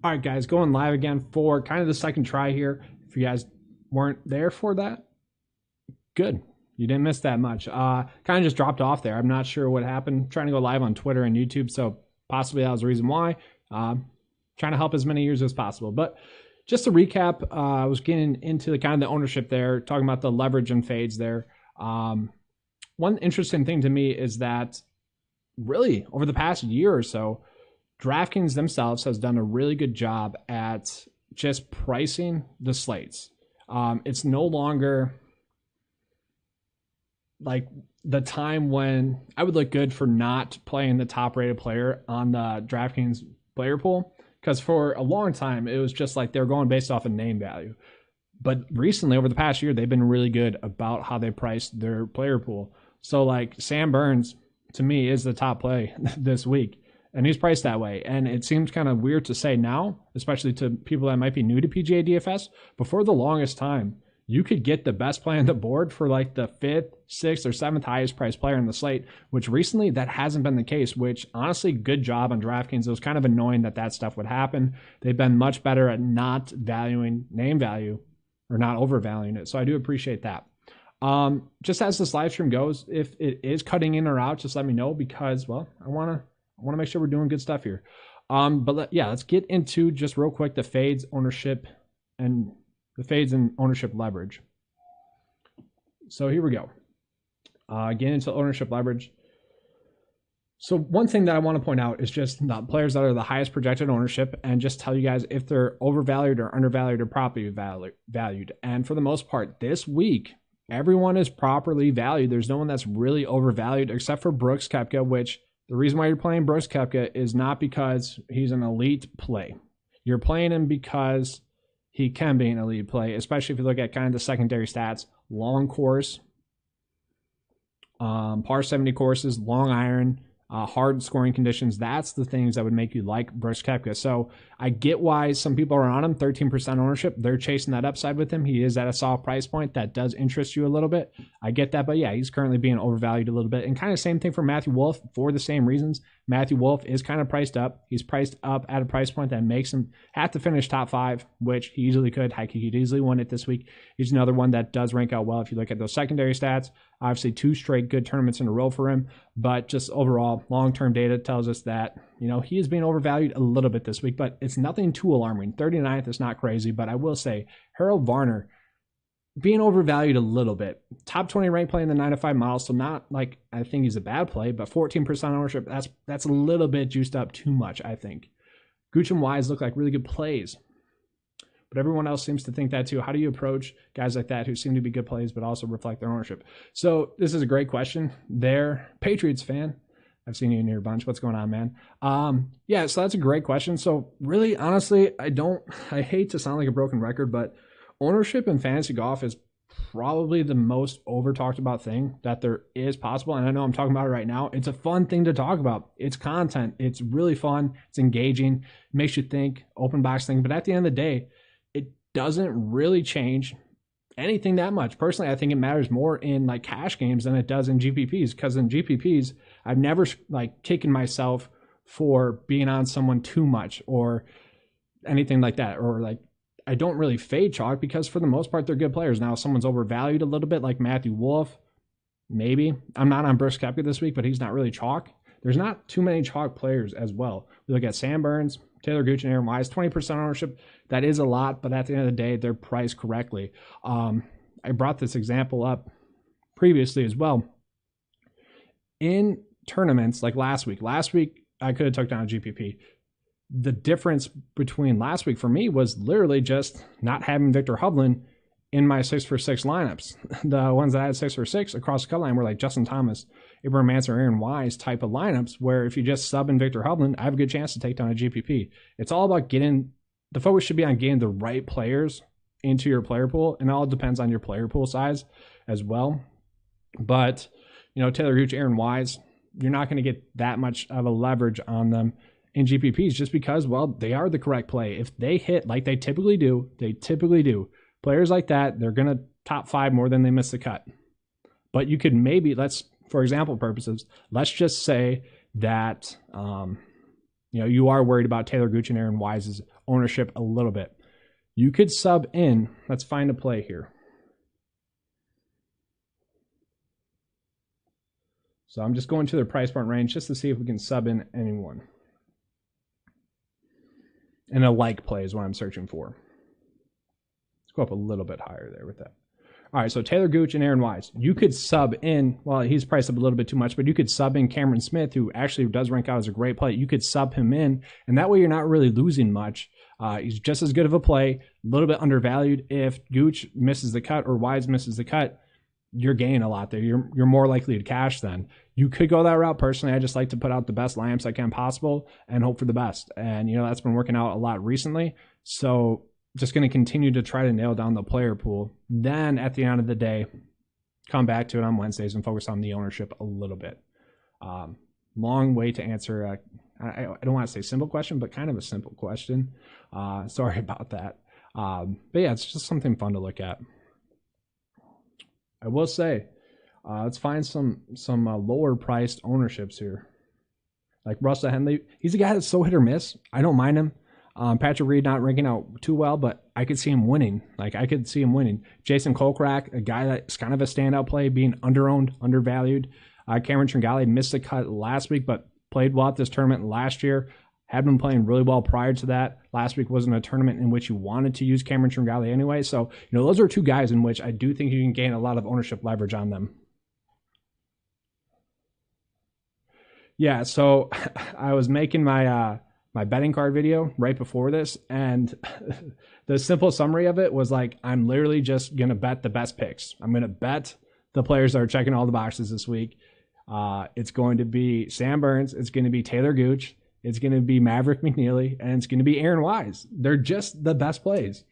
All right, guys, going live again for kind of the second try here. If you guys weren't there for that, good. You didn't miss that much. Kind of just dropped off there. I'm not sure what happened. Trying to go live on Twitter and YouTube, so possibly that was the reason why. Trying to help as many users as possible. But just to recap, I was getting into the kind of the ownership there, talking about the leverage and fades there. One interesting thing to me is that really over the past year or so, DraftKings themselves has done a really good job at just pricing the slates. It's no longer like the time when I would look good for not playing the top rated player on the DraftKings player pool. Because for a long time, it was just like they were going based off of name value. But recently, over the past year, they've been really good about how they priced their player pool. So like Sam Burns, to me, is the top play this week. And he's priced that way. And it seems kind of weird to say now, especially to people that might be new to PGA DFS. But for the longest time, you could get the best play on the board for like the 5th, 6th, or 7th highest priced player in the slate, which recently that hasn't been the case, which honestly, good job on DraftKings. It was kind of annoying that that stuff would happen. They've been much better at not valuing name value or not overvaluing it. So I do appreciate that. Just as this live stream goes, if it is cutting in or out, just let me know because, well, I want to make sure we're doing good stuff here. Let's get into just real quick the fades, ownership, and the fades and ownership leverage. So here we go. Get into ownership leverage. So one thing that I want to point out is just the players that are the highest projected ownership and just tell you guys if they're overvalued or undervalued or properly valued. And for the most part, this week, everyone is properly valued. There's no one that's really overvalued except for Brooks Koepka, which the reason why you're playing Brooks Koepka is not because he's an elite play. You're playing him because he can be an elite play, especially if you look at kind of the secondary stats. Long course, par 70 courses, long iron, hard scoring conditions. That's the things that would make you like Brooks Koepka. So I get why some people are on him, 13% ownership. They're chasing that upside with him. He is at a soft price point. That does interest you a little bit. I get that, but yeah, he's currently being overvalued a little bit. And kind of same thing for Matthew Wolff for the same reasons. Matthew Wolff is kind of priced up. He's priced up at a price point that makes him have to finish top 5, which he easily could. Heck, he could easily win it this week. He's another one that does rank out well if you look at those secondary stats. Obviously, 2 straight good tournaments in a row for him, but just overall, long-term data tells us that, you know, he is being overvalued a little bit this week, but it's nothing too alarming. 39th is not crazy, but I will say Harold Varner being overvalued a little bit. Top 20 rank play in the 9 to 5 model, so not like I think he's a bad play, but 14% ownership, that's a little bit juiced up too much, I think. Gooch and Wise look like really good plays, but everyone else seems to think that too. How do you approach guys like that who seem to be good plays but also reflect their ownership? So this is a great question. They're Patriots fan. I've seen you in here a bunch. What's going on, man? Yeah, so that's a great question. So really, honestly, I hate to sound like a broken record, but ownership in fantasy golf is probably the most over talked about thing that there is possible. And I know I'm talking about it right now. It's a fun thing to talk about. It's content. It's really fun. It's engaging. It makes you think, open box thing. But at the end of the day, it doesn't really change anything that much. Personally, I think it matters more in like cash games than it does in GPPs, because in GPPs, I've never like kicking myself for being on someone too much or anything like that. Or like, I don't really fade chalk because for the most part, they're good players. Now, if someone's overvalued a little bit like Matthew Wolff, maybe. I'm not on Brooks Koepka this week, but he's not really chalk. There's not too many chalk players as well. We look at Sam Burns, Taylor Gooch, and Aaron Wise, 20% ownership. That is a lot, but at the end of the day, they're priced correctly. I brought this example up previously as well. In tournaments like last week I could have took down a GPP. The difference between last week for me was literally just not having Victor Hovland in my 6-for-6 lineups. The ones that I had 6-for-6 across the cut line were like Justin Thomas, Abraham Manson, Aaron Wise type of lineups, where if you just sub in Victor Hovland, I have a good chance to take down a GPP. It's all about the focus should be on getting the right players into your player pool, and it all depends on your player pool size as well. But, you know, Taylor Gooch, Aaron Wise, you're not going to get that much of a leverage on them in GPPs just because, well, they are the correct play. If they hit like they typically do, players like that, they're going to top 5 more than they miss the cut. But you could maybe, for example purposes, let's just say that, you are worried about Taylor Gooch and Aaron Wise's ownership a little bit. You could sub in, let's find a play here. So I'm just going to their price point range just to see if we can sub in anyone. And a like play is what I'm searching for. Let's go up a little bit higher there with that. All right, so Taylor Gooch and Aaron Wise. You could sub in, well, he's priced up a little bit too much, but you could sub in Cameron Smith, who actually does rank out as a great play. You could sub him in, and that way you're not really losing much. He's just as good of a play, a little bit undervalued. If Gooch misses the cut or Wise misses the cut, you're gaining a lot there. You're more likely to cash then. You could go that route. Personally, I just like to put out the best lineups I can possible and hope for the best. And, that's been working out a lot recently. So just going to continue to try to nail down the player pool. Then at the end of the day, come back to it on Wednesdays and focus on the ownership a little bit. Long way to answer. I don't want to say simple question, but kind of a simple question. Sorry about that. But yeah, it's just something fun to look at. I will say, let's find some lower priced ownerships here. Like Russell Henley, he's a guy that's so hit or miss. I don't mind him. Patrick Reed not ranking out too well, but I could see him winning. Jason Kokrak, a guy that's kind of a standout play, being underowned, undervalued. Cameron Tringale missed the cut last week, but played well at this tournament last year. Had been playing really well prior to that. Last week wasn't a tournament in which you wanted to use Cameron Tringale anyway. So, those are two guys in which I do think you can gain a lot of ownership leverage on them. Yeah, so I was making my betting card video right before this, and the simple summary of it was like, I'm literally just going to bet the best picks. I'm going to bet the players that are checking all the boxes this week. It's going to be Sam Burns. It's going to be Taylor Gooch. It's going to be Maverick McNeely, and it's going to be Aaron Wise. They're just the best plays.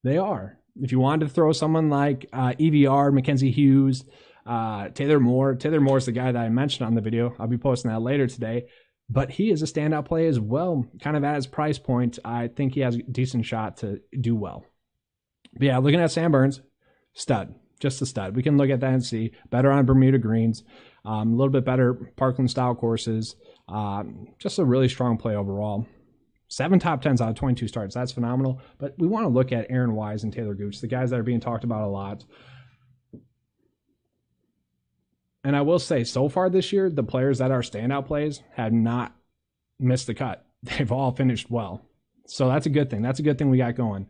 They are. If you wanted to throw someone like EVR, Mackenzie Hughes, Taylor Moore. Taylor Moore is the guy that I mentioned on the video. I'll be posting that later today. But he is a standout play as well. Kind of at his price point, I think he has a decent shot to do well. But yeah, looking at Sam Burns, stud. Just a stud. We can look at that and see. Better on Bermuda greens. A little bit better Parkland-style courses. Just a really strong play overall. 7 top 10s out of 22 starts. That's phenomenal. But we want to look at Aaron Wise and Taylor Gooch, the guys that are being talked about a lot. And I will say, so far this year, the players that are standout plays have not missed the cut. They've all finished well. So that's a good thing. That's a good thing we got going,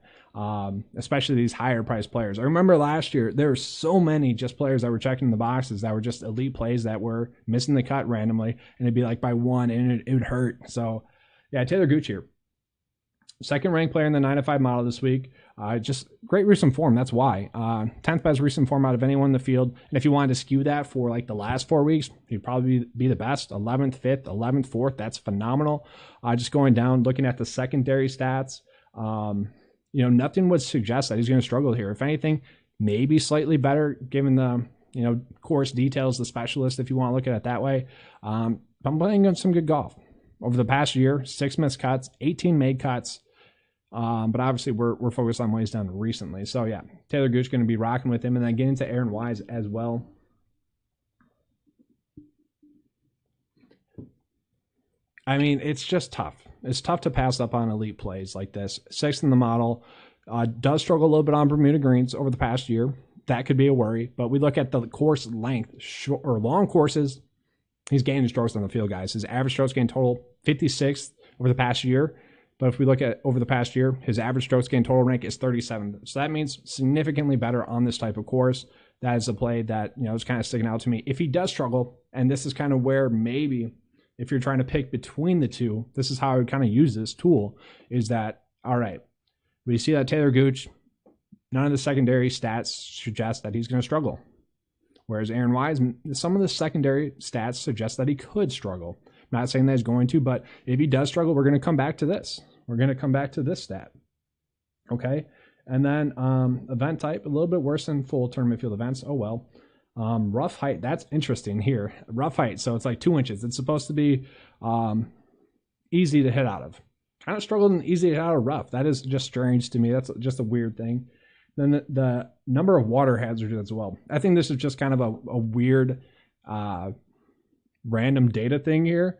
especially these higher priced players. I remember last year, there were so many just players that were checking the boxes that were just elite plays that were missing the cut randomly. And it'd be like by one, and it would hurt. So yeah, Taylor Gooch here. Second ranked player in the 9-5 model this week. Just great recent form. That's why. 10th best recent form out of anyone in the field. And if you wanted to skew that for like the last 4 weeks, he'd probably be the best. 11th, 5th, 11th, 4th. That's phenomenal. Just going down, looking at the secondary stats, nothing would suggest that he's going to struggle here. If anything, maybe slightly better given the, course details, the specialist, if you want to look at it that way. I'm playing some good golf. Over the past year, 6 missed cuts, 18 made cuts. But obviously we're focused on what he's done recently. So yeah, Taylor Gooch going to be rocking with him, and then getting to Aaron Wise as well. I mean, it's just tough. It's tough to pass up on elite plays like this. 6th in the model, does struggle a little bit on Bermuda greens over the past year. That could be a worry, but we look at the course length, short or long courses. He's gaining strokes on the field, guys. His average strokes gain total 56th over the past year. But if we look at over the past year, his average strokes gain total rank is 37th. So that means significantly better on this type of course. That is a play that, is kind of sticking out to me. If he does struggle, and this is kind of where maybe if you're trying to pick between the two, this is how I would kind of use this tool, is that, all right, we see that Taylor Gooch, none of the secondary stats suggest that he's going to struggle. Whereas Aaron Wise, some of the secondary stats suggest that he could struggle. I'm not saying that he's going to, but if he does struggle, we're going to come back to this. We're going to come back to this stat. Okay. And then event type, a little bit worse than full tournament field events. Oh, well. Rough height, that's interesting here. Rough height, so it's like 2 inches. It's supposed to be easy to hit out of. Kind of struggled and easy to hit out of rough. That is just strange to me. That's just a weird thing. Then the number of water hazards as well. I think this is just kind of a weird random data thing here.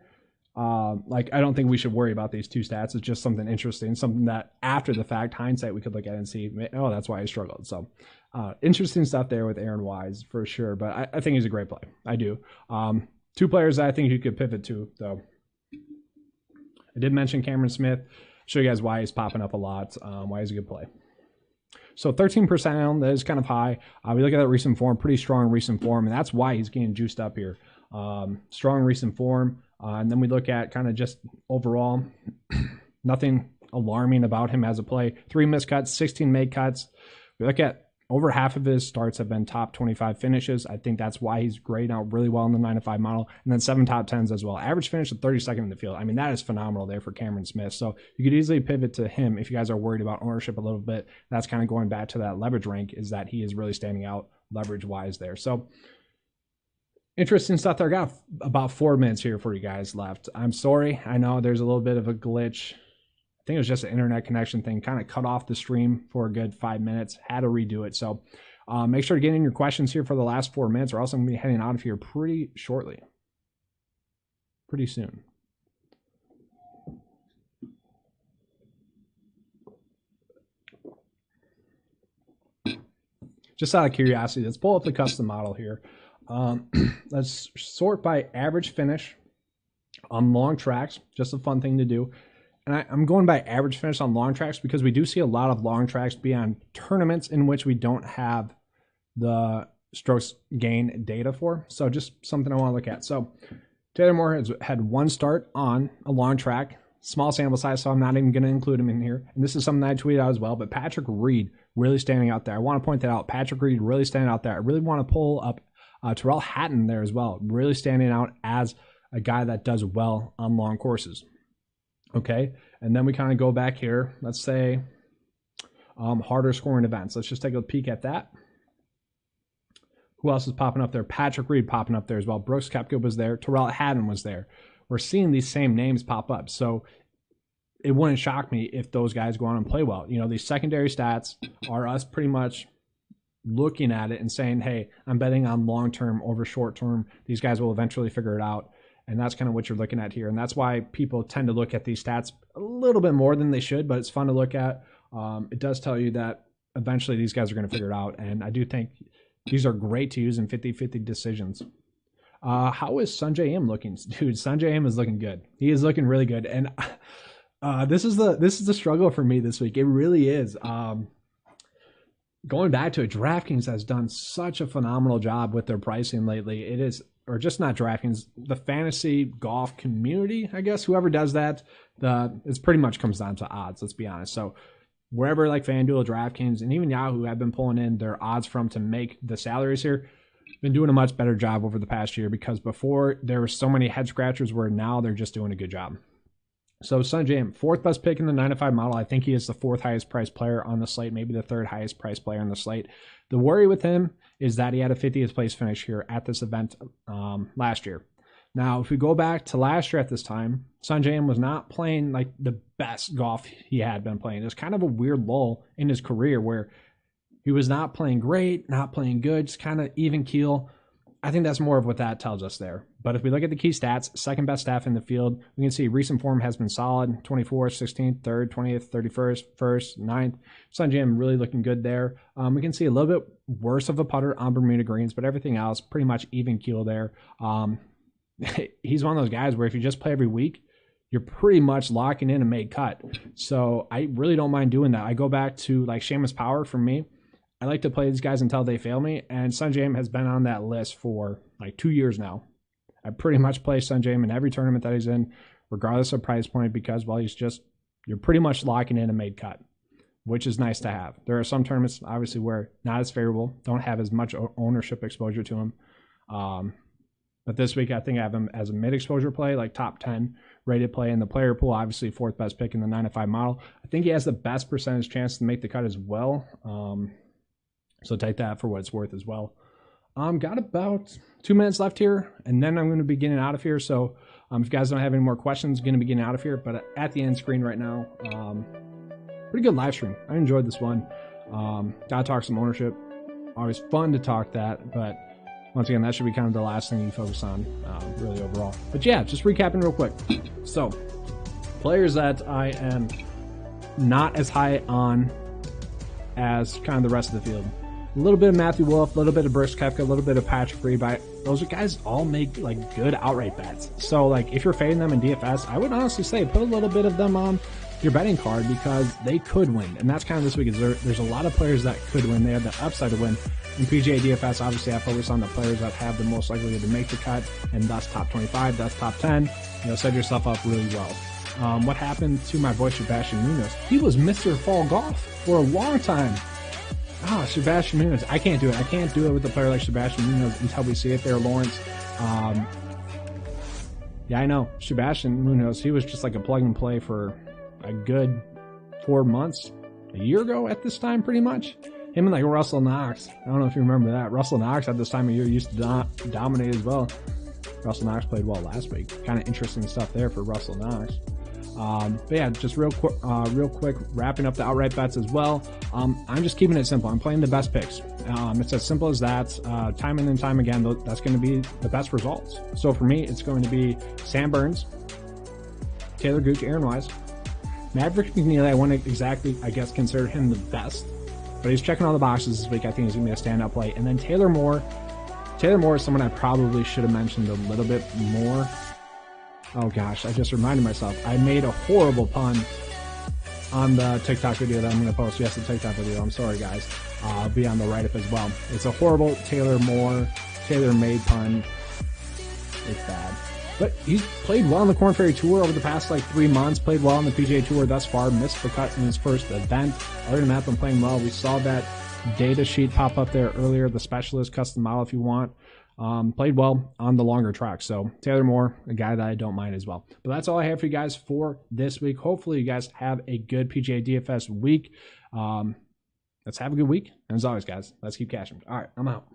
Like, I don't think we should worry about these two stats. It's just something interesting, something that after the fact, hindsight, we could look at and see, oh, that's why I struggled. So interesting stuff there with Aaron Wise for sure. But I think he's a great play. I do. Two players that I think you could pivot to, though. I did mention Cameron Smith. Show you guys why he's popping up a lot, why he's a good play. So 13%, that is kind of high. We look at that recent form, pretty strong recent form, and that's why he's getting juiced up here. Strong recent form. And then we look at kind of just overall, nothing alarming about him as a play. 3 missed cuts, 16 made cuts. We look at over half of his starts have been top 25 finishes. I think that's why he's grading out really well in the 9-5 model. And then 7 top 10s as well. Average finish at 32nd in the field. I mean, that is phenomenal there for Cameron Smith. So you could easily pivot to him if you guys are worried about ownership a little bit. That's kind of going back to that leverage rank, is that he is really standing out leverage-wise there. So interesting stuff there. I got about 4 minutes here for you guys left. I'm sorry. I know there's a little bit of a glitch. I think it was just an internet connection thing. Kind of cut off the stream for a good 5 minutes. Had to redo it. So make sure to get in your questions here for the last 4 minutes, or else I'm going to be heading out of here pretty shortly. Pretty soon. Just out of curiosity, let's pull up the custom model here. Let's sort by average finish on long tracks. Just a fun thing to do. And I'm going by average finish on long tracks because we do see a lot of long tracks be on tournaments in which we don't have the strokes gain data for. So just something I want to look at. So Taylor Moore has had 1 start on a long track, small sample size, so I'm not even going to include him in here. And this is something I tweeted out as well, but Patrick Reed really standing out there. I want to point that out. Patrick Reed really standing out there. I really want to pull up Terrell Hatton there as well, really standing out as a guy that does well on long courses. Okay, and then we kind of go back here. Let's say harder scoring events. Let's just take a peek at that. Who else is popping up there? Patrick Reed popping up there as well. Brooks Koepka was there. Terrell Hatton was there. We're seeing these same names pop up. So it wouldn't shock me if those guys go on and play well. You know, these secondary stats are us pretty much looking at it and saying, hey, I'm betting on long-term over short-term. These guys will eventually figure it out. And that's kind of what you're looking at here. And that's why people tend to look at these stats a little bit more than they should, but it's fun to look at. It does tell you that eventually these guys are going to figure it out. And I do think these are great to use in 50-50 decisions. How is Sanjay M looking? Dude, Sanjay M is looking good. He is looking really good. And this is the struggle for me this week. It really is. Going back to it, DraftKings has done such a phenomenal job with their pricing lately. It is, or just not DraftKings, the fantasy golf community, I guess, whoever does that, it pretty much comes down to odds, let's be honest. So wherever like FanDuel, DraftKings, and even Yahoo have been pulling in their odds from to make the salaries here, been doing a much better job over the past year, because before there were so many head scratchers, where now they're just doing a good job. So Sanjay M, 4th best pick in the 9-5 model. I think he is the 4th highest priced player on the slate, maybe the 3rd highest priced player on the slate. The worry with him is that he had a 50th place finish here at this event last year. Now, if we go back to last year at this time, Sanjay M was not playing like the best golf he had been playing. It was kind of a weird lull in his career where he was not playing great, not playing good, just kind of even keel. I think that's more of what that tells us there. But if we look at the key stats, 2nd best staff in the field, we can see recent form has been solid. 24th, 16th, 3rd, 20th, 31st, 1st, 9th. Sanjay M really looking good there. We can see a little bit worse of a putter on Bermuda greens, but everything else pretty much even keel there. He's one of those guys where if you just play every week, you're pretty much locking in a made cut. So I really don't mind doing that. I go back to like Seamus Power for me. I like to play these guys until they fail me, and Sanjay M has been on that list for like 2 years now. I pretty much play Sanjay M in every tournament that he's in, regardless of price point, because, well, you're pretty much locking in a made cut, which is nice to have. There are some tournaments, obviously, where not as favorable, don't have as much ownership exposure to him. But this week, I think I have him as a mid-exposure play, like top 10 rated play in the player pool, obviously 4th best pick in the 9-5 model. I think he has the best percentage chance to make the cut as well. So take that for what it's worth as well. Got about 2 minutes left here, and then I'm going to be getting out of here. So if you guys don't have any more questions, I'm going to be getting out of here. But at the end screen right now, pretty good live stream. I enjoyed this one. Gotta talk some ownership. Always fun to talk that, but once again, that should be kind of the last thing you focus on, really overall. But yeah, just recapping real quick. So, players that I am not as high on as kind of the rest of the field. A little bit of Matthew Wolff, a little bit of Brooks Koepka, a little bit of Patrick Reed. Those are guys all make like good outright bets. So like if you're fading them in DFS, I would honestly say put a little bit of them on your betting card because they could win. And that's kind of this week. There's a lot of players that could win. They have the upside to win. In PGA DFS, obviously I focus on the players that have the most likelihood to make the cut, and thus top 25, that's top 10. Set yourself up really well. What happened to my boy Sebastian Munoz? He was Mr. Fall Golf for a long time. Sebastian Munoz. I can't do it. I can't do it with a player like Sebastian Munoz until we see it there, Lawrence. Yeah, I know. Sebastian Munoz, he was just like a plug and play for a good 4 months, a year ago at this time, pretty much. Him and like Russell Knox. I don't know if you remember that. Russell Knox at this time of year used to dominate as well. Russell Knox played well last week. Kind of interesting stuff there for Russell Knox. But yeah, just real quick, wrapping up the outright bets as well. I'm just keeping it simple. I'm playing the best picks. It's as simple as that. Time and then time again, that's going to be the best results. So for me, it's going to be Sam Burns, Taylor Gooch, Aaron Wise, Maverick McNeely. I wouldn't exactly, I guess, consider him the best, but he's checking all the boxes this week. I think he's going to be a standout play. And then Taylor Moore. Taylor Moore is someone I probably should have mentioned a little bit more. Oh gosh, I just reminded myself. I made a horrible pun on the TikTok video that I'm going to post. Yes, the TikTok video. I'm sorry, guys. I'll be on the write-up as well. It's a horrible Taylor made pun. It's bad. But he's played well on the Korn Ferry Tour over the past like 3 months. Played well on the PGA Tour thus far. Missed the cut in his first event. Other than that, been playing well. We saw that data sheet pop up there earlier. The specialist custom model, if you want. Played well on the longer track. So Taylor Moore, a guy that I don't mind as well. But that's all I have for you guys for this week. Hopefully you guys have a good PGA DFS week. Let's have a good week. And as always, guys, let's keep cashing. All right, I'm out.